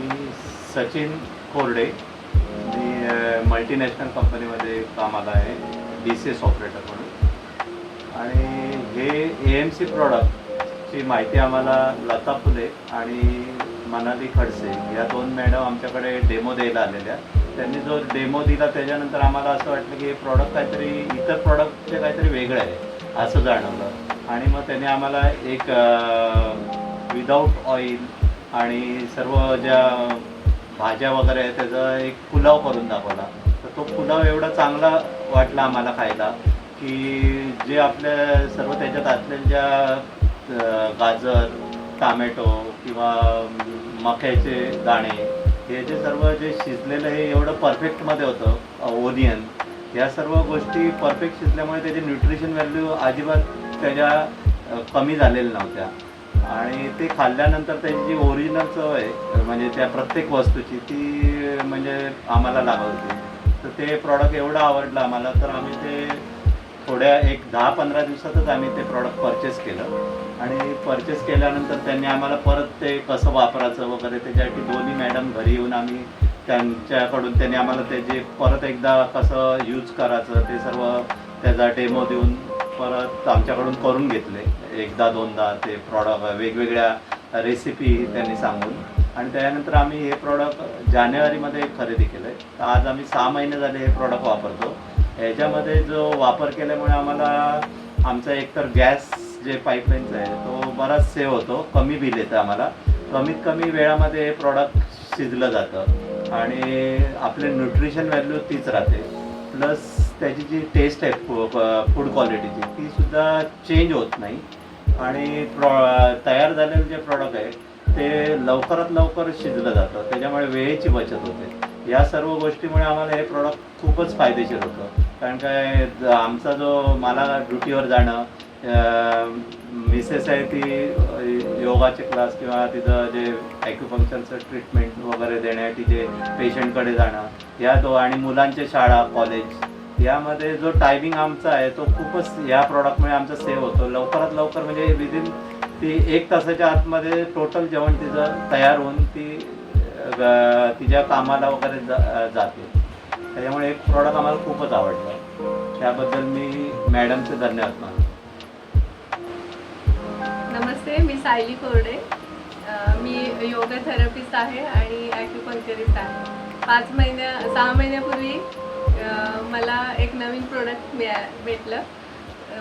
मी सचिन कोरडे. मी मल्टीनॅशनल कंपनीमध्ये कामाला आहे, DCS ऑपरेटर म्हणून. आणि हे AMC प्रॉडक्टची माहिती आम्हाला लता फुले आणि मनाली खडसे या 2 मॅडम आमच्याकडे डेमो द्यायला आलेल्या. त्यांनी जो डेमो दिला त्याच्यानंतर आम्हाला असं वाटलं की हे प्रॉडक्ट काहीतरी इतर प्रॉडक्टचे काहीतरी वेगळं आहे असं जाणवलं. आणि मग त्याने आम्हाला एक विदाऊट ऑइल आणि सर्व ज्या भाज्या वगैरे आहेत त्याचा एक पुलाव करून दाखवला. तर तो पुलाव एवढा चांगला वाटला आम्हाला खायला की जे आपल्या सर्व त्याच्यात असलेल्या ज्या गाजर, टामॅटो किंवा मक्याचे दाणे हे जे सर्व जे शिजलेलं हे एवढं परफेक्टमध्ये होतं. ओनियन या सर्व गोष्टी परफेक्ट शिजल्यामुळे त्याची न्यूट्रिशन व्हॅल्यू अजिबात त्याच्या कमी झालेल्या नव्हत्या. आणि ते खाल्ल्यानंतर त्याची जी ओरिजिनल चव आहे म्हणजे त्या प्रत्येक वस्तूची ती म्हणजे आम्हाला लागत होती. तर ते प्रॉडक्ट एवढं आवडलं आम्हाला, तर आम्ही ते थोड्या एक 10-15 दिवसातच आम्ही ते प्रॉडक्ट परचेस केलं. आणि परचेस केल्यानंतर त्यांनी आम्हाला परत ते कसं वापरायचं वगैरे त्याच्यासाठी दोन्ही मॅडम घरी येऊन आम्ही त्यांच्याकडून त्यांनी आम्हाला त्याचे परत एकदा कसं यूज करायचं ते सर्व त्याचा डेमो देऊन परत आमच्याकडून करून घेतले. एकदा दोनदा ते प्रॉडक्ट वेगवेगळ्या रेसिपी त्यांनी सांगून. आणि त्यानंतर आम्ही हे प्रॉडक्ट जानेवारीमध्ये खरेदी केलं आहे. तर आज आम्ही 6 महिने झाले हे प्रॉडक्ट वापरतो. ह्याच्यामध्ये जो वापर केल्यामुळे आम्हाला आमचा एकतर गॅस जे पाईपलाईनचा आहे तो बराच सेव्ह होतो, कमी बिल येतं आम्हाला. कमीत कमी वेळामध्ये हे प्रॉडक्ट शिजलं जातं आणि आपले न्यूट्रिशन व्हॅल्यू तीच राहते. प्लस त्याची जी टेस्ट आहे फूड क्वालिटीची तीसुद्धा चेंज होत नाही. आणि तयार झालेलं जे प्रॉडक्ट आहे ते लवकरात लवकर शिजलं जातं, त्याच्यामुळे वेळेची बचत होते. या सर्व गोष्टीमुळे आम्हाला हे प्रॉडक्ट खूपच फायदेशीर होतं. कारण काय आमचा जो मला ड्युटीवर जाणं, मिसेस आहे ती योगाचे क्लास किंवा तिथं जे ॲक्युपंक्चरचं ट्रीटमेंट वगैरे देण्यासाठी जे पेशंटकडे जाणं या आणि मुलांच्या शाळा, कॉलेज यामध्ये जो टायमिंग आमचा आहे तो खूपच या प्रॉडक्टमुळे आमचा सेव्ह होतो. लवकरात लवकर म्हणजे विदिन ती 1 तासाच्या आतमध्ये टोटल जेवण तिचं तयार होऊन ती तिच्या कामाला वगैरे जाते. त्याच्यामुळे एक प्रॉडक्ट आम्हाला खूपच आवडलं. त्याबद्दल मी मॅडमचे धन्यवाद मानतो. नमस्ते, मी सायली कोरडे. मी योगा थेरपिस्ट आहे आणि ॲक्युपंक्चरिस्ट आहे. 6 महिन्यापूर्वी मला एक नवीन प्रोडक्ट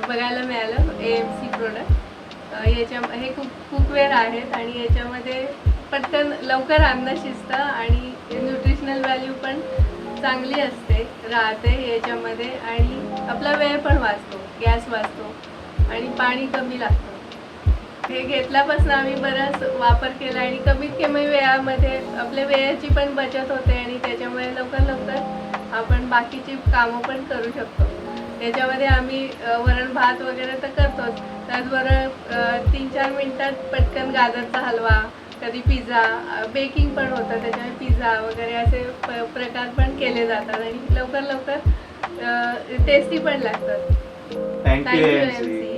बघायला मिळालं. AMC product. हे कुकवेअर आहेत आणि याच्यामध्ये पटकन लवकर अन्न शिजतं आणि न्यूट्रिशनल व्हॅल्यू पण चांगली राहते याच्यामध्ये. आणि आपला वेळ पण वाचतो, गॅस वाचतो आणि पाणी कमी लागतं. हे घेतल्यापासून आम्ही बराच वापर केला आणि कमीत कमी वेळामध्ये आपल्या वेळेची पण बचत होते आणि त्याच्यामुळे लवकर आपण बाकीची कामं पण करू शकतो. त्याच्यामध्ये आम्ही वरण भात वगैरे तर करतोच, त्याचबरोबर 3-4 मिनटात पटकन गाजरचा हलवा, कधी पिझ्झा, बेकिंग पण होतं त्याच्यामुळे पिझ्झा वगैरे असे प्रकार पण केले जातात आणि लवकर टेस्टी पण लागतात. Thank you AMC.